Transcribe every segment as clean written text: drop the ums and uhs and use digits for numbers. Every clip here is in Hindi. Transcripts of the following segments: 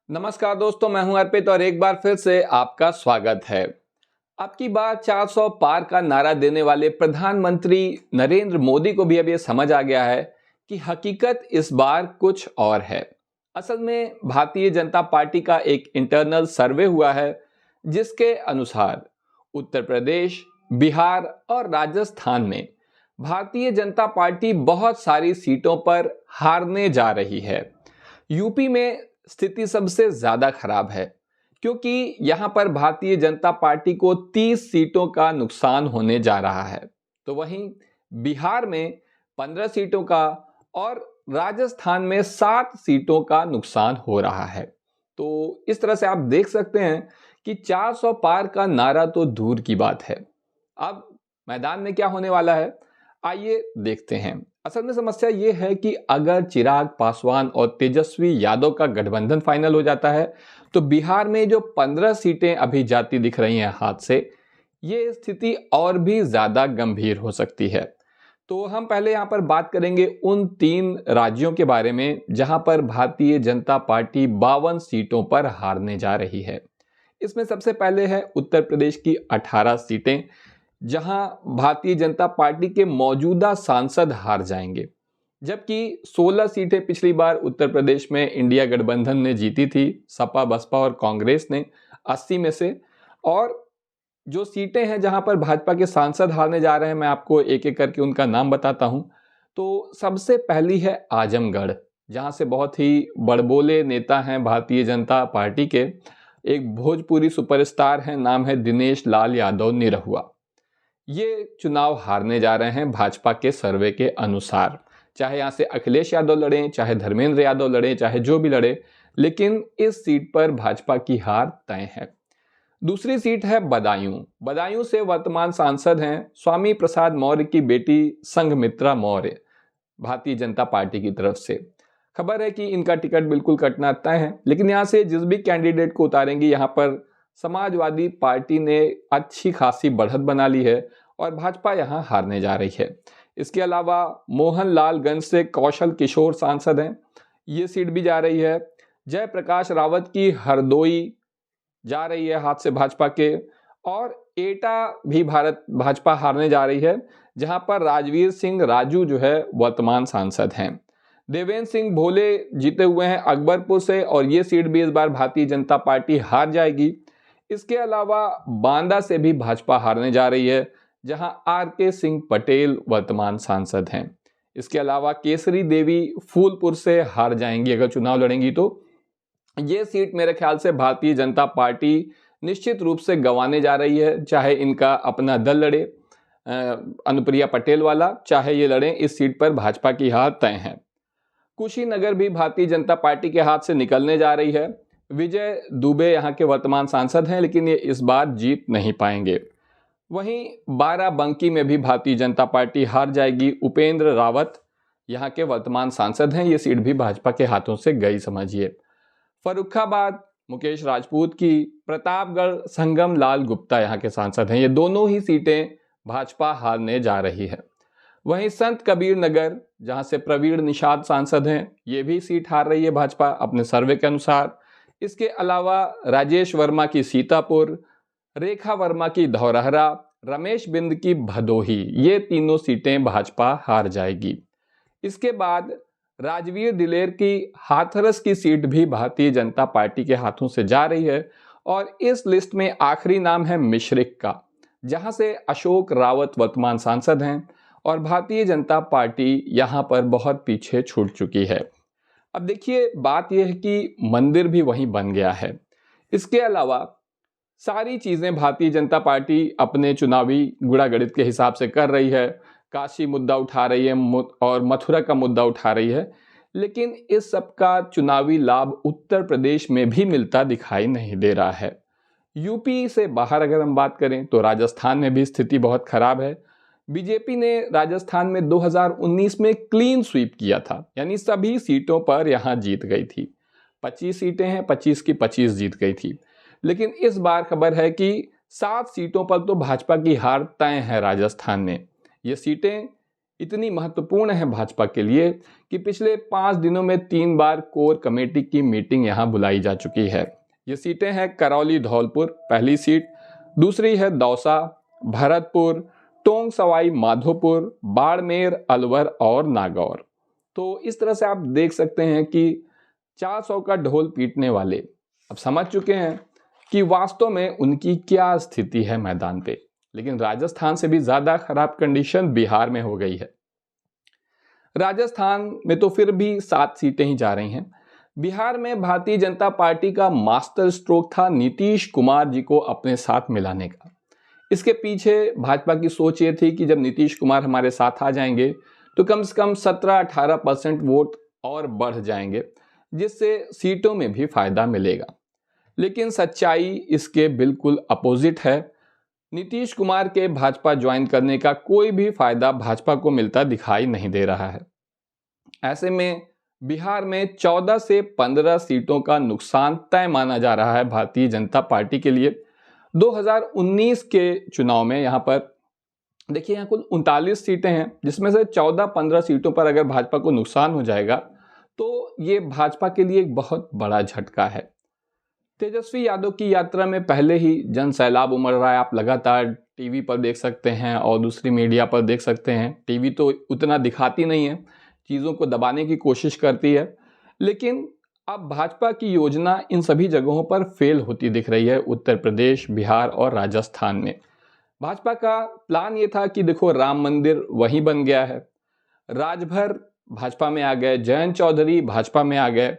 नमस्कार दोस्तों, मैं हूं अर्पित और एक बार फिर से आपका स्वागत है। अब की बार 400 पार का नारा देने वाले प्रधानमंत्री नरेंद्र मोदी को भी अब ये समझ आ गया है कि हकीकत इस बार कुछ और है। असल में भारतीय जनता पार्टी का एक इंटरनल सर्वे हुआ है जिसके अनुसार उत्तर प्रदेश, बिहार और राजस्थान में भारतीय जनता पार्टी बहुत सारी सीटों पर हारने जा रही है। यूपी में स्थिति सबसे ज्यादा खराब है क्योंकि यहां पर भारतीय जनता पार्टी को 30 सीटों का नुकसान होने जा रहा है। तो वहीं बिहार में 15 सीटों का और राजस्थान में 7 सीटों का नुकसान हो रहा है। तो इस तरह से आप देख सकते हैं कि 400 पार का नारा तो दूर की बात है। अब मैदान में क्या होने वाला है, आइए देखते हैं। असल में समस्या यह है कि अगर चिराग पासवान और तेजस्वी यादव का गठबंधन फाइनल हो जाता है तो बिहार में जो 15 सीटें अभी जाती दिख रही हैं हाथ से, ये स्थिति और भी ज्यादा गंभीर हो सकती है। तो हम पहले यहां पर बात करेंगे उन 3 राज्यों के बारे में जहां पर भारतीय जनता पार्टी 52 सीटों पर हारने जा रही है। इसमें सबसे पहले है उत्तर प्रदेश की 18 सीटें, जहां भारतीय जनता पार्टी के मौजूदा सांसद हार जाएंगे, जबकि 16 सीटें पिछली बार उत्तर प्रदेश में इंडिया गठबंधन ने जीती थी, सपा, बसपा और कांग्रेस ने 80 में से। और जो सीटें हैं जहां पर भाजपा के सांसद हारने जा रहे हैं, मैं आपको एक एक करके उनका नाम बताता हूं। तो सबसे पहली है आजमगढ़, जहां से बहुत ही बड़बोले नेता हैं भारतीय जनता पार्टी के, एक भोजपुरी सुपरस्टार हैं, नाम है दिनेश लाल यादव निरहुआ। ये चुनाव हारने जा रहे हैं भाजपा के सर्वे के अनुसार। चाहे यहां से अखिलेश यादव लड़ें, चाहे धर्मेंद्र यादव लड़ें, चाहे जो भी लड़े, लेकिन इस सीट पर भाजपा की हार तय है। दूसरी सीट है बदायूं। बदायूं से वर्तमान सांसद हैं स्वामी प्रसाद मौर्य की बेटी संघमित्रा मौर्य, भारतीय जनता पार्टी की तरफ से। खबर है कि इनका टिकट बिल्कुल कटना तय है, लेकिन यहां से जिस भी कैंडिडेट को उतारेंगी, यहां पर समाजवादी पार्टी ने अच्छी खासी बढ़त बना ली है और भाजपा यहां हारने जा रही है। इसके अलावा मोहनलालगंज से कौशल किशोर सांसद हैं, ये सीट भी जा रही है। जयप्रकाश रावत की हरदोई जा रही है हाथ से भाजपा के। और एटा भी भारत भाजपा हारने जा रही है, जहां पर राजवीर सिंह राजू जो है वर्तमान सांसद हैं। देवेंद्र सिंह भोले जीते हुए हैं अकबरपुर से और ये सीट भी इस बार भारतीय जनता पार्टी हार जाएगी। इसके अलावा बांदा से भी भाजपा हारने जा रही है, जहां आर.के. सिंह पटेल वर्तमान सांसद हैं। इसके अलावा केसरी देवी फूलपुर से हार जाएंगी अगर चुनाव लड़ेंगी तो। ये सीट मेरे ख्याल से भारतीय जनता पार्टी निश्चित रूप से गंवाने जा रही है, चाहे इनका अपना दल लड़े अनुप्रिया पटेल वाला, चाहे ये लड़े, इस सीट पर भाजपा की हार तय है। कुशीनगर भी भारतीय जनता पार्टी के हाथ से निकलने जा रही है। विजय दुबे यहाँ के वर्तमान सांसद हैं, लेकिन ये इस बार जीत नहीं पाएंगे। वहीं बाराबंकी में भी भारतीय जनता पार्टी हार जाएगी। उपेंद्र रावत यहाँ के वर्तमान सांसद हैं, ये सीट भी भाजपा के हाथों से गई समझिए। फर्रुखाबाद मुकेश राजपूत की, प्रतापगढ़ संगम लाल गुप्ता यहाँ के सांसद हैं, ये दोनों ही सीटें भाजपा हारने जा रही है। वहीं संत कबीर नगर, जहां से प्रवीण निषाद सांसद हैं, ये भी सीट हार रही है भाजपा अपने सर्वे के अनुसार। इसके अलावा राजेश वर्मा की सीतापुर, रेखा वर्मा की धौरहरा, रमेश बिंद की भदोही, ये तीनों सीटें भाजपा हार जाएगी। इसके बाद राजवीर दिलेर की हाथरस की सीट भी भारतीय जनता पार्टी के हाथों से जा रही है। और इस लिस्ट में आखिरी नाम है मिश्रिक का, जहां से अशोक रावत वर्तमान सांसद हैं और भारतीय जनता पार्टी यहां पर बहुत पीछे छूट चुकी है। अब देखिए, बात यह है कि मंदिर भी वहीं बन गया है। इसके अलावा सारी चीजें भारतीय जनता पार्टी अपने चुनावी गुणागणित के हिसाब से कर रही है। काशी मुद्दा उठा रही है और मथुरा का मुद्दा उठा रही है, लेकिन इस सब का चुनावी लाभ उत्तर प्रदेश में भी मिलता दिखाई नहीं दे रहा है। यूपी से बाहर अगर हम बात करें तो राजस्थान में भी स्थिति बहुत खराब है। बीजेपी ने राजस्थान में 2019 में क्लीन स्वीप किया था, यानी सभी सीटों पर यहां जीत गई थी। 25 सीटें हैं, 25 की 25 जीत गई थी। लेकिन इस बार खबर है कि 7 सीटों पर तो भाजपा की हार तय है राजस्थान में। ये सीटें इतनी महत्वपूर्ण है भाजपा के लिए कि पिछले 5 दिनों में 3 बार कोर कमेटी की मीटिंग यहां बुलाई जा चुकी है। ये सीटें हैं करौली धौलपुर पहली सीट, दूसरी है दौसा, भरतपुर, टोंक सवाई माधोपुर, बाड़मेर, अलवर और नागौर। तो इस तरह से आप देख सकते हैं कि 400 का ढोल पीटने वाले अब समझ चुके हैं कि वास्तव में उनकी क्या स्थिति है मैदान पे। लेकिन राजस्थान से भी ज्यादा खराब कंडीशन बिहार में हो गई है। राजस्थान में तो फिर भी 7 सीटें ही जा रही हैं। बिहार में भारतीय जनता पार्टी का मास्टर स्ट्रोक था नीतीश कुमार जी को अपने साथ मिलाने का। इसके पीछे भाजपा की सोच ये थी कि जब नीतीश कुमार हमारे साथ आ जाएंगे तो कम से कम 17-18% वोट और बढ़ जाएंगे, जिससे सीटों में भी फायदा मिलेगा। लेकिन सच्चाई इसके बिल्कुल अपोजिट है। नीतीश कुमार के भाजपा ज्वाइन करने का कोई भी फायदा भाजपा को मिलता दिखाई नहीं दे रहा है। ऐसे में बिहार में 14 से 15 सीटों का नुकसान तय माना जा रहा है भारतीय जनता पार्टी के लिए। 2019 के चुनाव में यहां पर देखिए, यहाँ कुल 39 सीटें हैं, जिसमें से 14-15 सीटों पर अगर भाजपा को नुकसान हो जाएगा तो ये भाजपा के लिए एक बहुत बड़ा झटका है। तेजस्वी यादव की यात्रा में पहले ही जन सैलाब उमड़ रहा है। आप लगातार टीवी पर देख सकते हैं और दूसरी मीडिया पर देख सकते हैं। टीवी तो उतना दिखाती नहीं है, चीज़ों को दबाने की कोशिश करती है, लेकिन अब भाजपा की योजना इन सभी जगहों पर फेल होती दिख रही है। उत्तर प्रदेश, बिहार और राजस्थान में भाजपा का प्लान ये था कि देखो, राम मंदिर वहीं बन गया है, राजभर भाजपा में आ गए, जयंत चौधरी भाजपा में आ गए,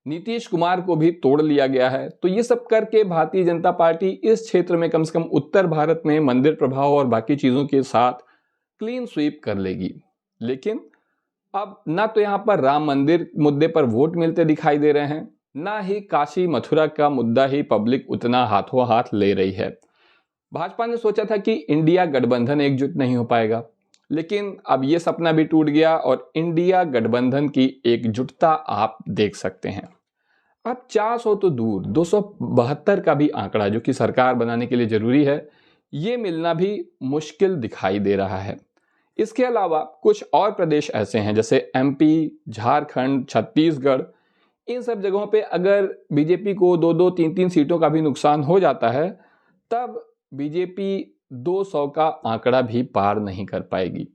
नीतीश कुमार को भी तोड़ लिया गया है। तो ये सब करके भारतीय जनता पार्टी इस क्षेत्र में कम से कम उत्तर भारत में मंदिर प्रभाव और बाकी चीजों के साथ क्लीन स्वीप कर लेगी। लेकिन अब ना तो यहां पर राम मंदिर मुद्दे पर वोट मिलते दिखाई दे रहे हैं, ना ही काशी मथुरा का मुद्दा ही पब्लिक उतना हाथों हाथ ले रही है। भाजपा ने सोचा था कि इंडिया गठबंधन एकजुट नहीं हो पाएगा, लेकिन अब यह सपना भी टूट गया और इंडिया गठबंधन की एकजुटता आप देख सकते हैं। अब 400 तो दूर, 272 का भी आंकड़ा जो कि सरकार बनाने के लिए जरूरी है, ये मिलना भी मुश्किल दिखाई दे रहा है। इसके अलावा कुछ और प्रदेश ऐसे हैं जैसे एमपी, झारखंड, छत्तीसगढ़, इन सब जगहों पे अगर बीजेपी को 2-2, 3-3 सीटों का भी नुकसान हो जाता है, तब बीजेपी 200 का आंकड़ा भी पार नहीं कर पाएगी।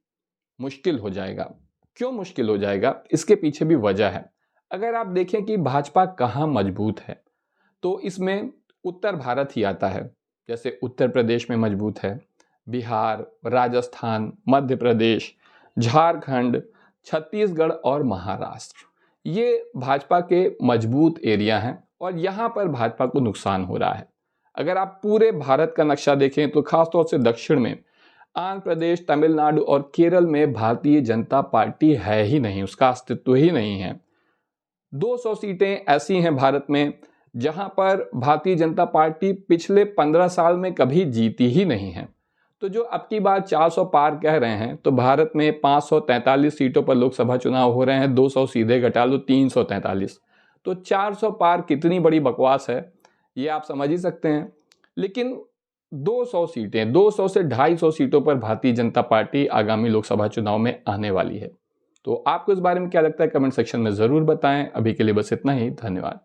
मुश्किल हो जाएगा। क्यों मुश्किल हो जाएगा? इसके पीछे भी वजह है। अगर आप देखें कि भाजपा कहाँ मजबूत है, तो इसमें उत्तर भारत ही आता है। जैसे उत्तर प्रदेश में मजबूत है, बिहार, राजस्थान, मध्य प्रदेश, झारखंड, छत्तीसगढ़ और महाराष्ट्र, ये भाजपा के मजबूत एरिया हैं और यहाँ पर भाजपा को नुकसान हो रहा है। अगर आप पूरे भारत का नक्शा देखें तो खासतौर से दक्षिण में आंध्र प्रदेश, तमिलनाडु और केरल में भारतीय जनता पार्टी है ही नहीं, उसका अस्तित्व ही नहीं है। 200 सीटें ऐसी हैं भारत में जहां पर भारतीय जनता पार्टी पिछले 15 साल में कभी जीती ही नहीं है। तो जो अब की बार 400 पार कह रहे हैं, तो भारत में 543 सीटों पर लोकसभा चुनाव हो रहे हैं, 200 सीधे घटा लो 343, तो 400 पार कितनी बड़ी बकवास है ये आप समझ ही सकते हैं। लेकिन 200 सीटें, 200 से 250 सीटों पर भारतीय जनता पार्टी आगामी लोकसभा चुनाव में आने वाली है। तो आपको इस बारे में क्या लगता है, कमेंट सेक्शन में जरूर बताएं। अभी के लिए बस इतना ही, धन्यवाद।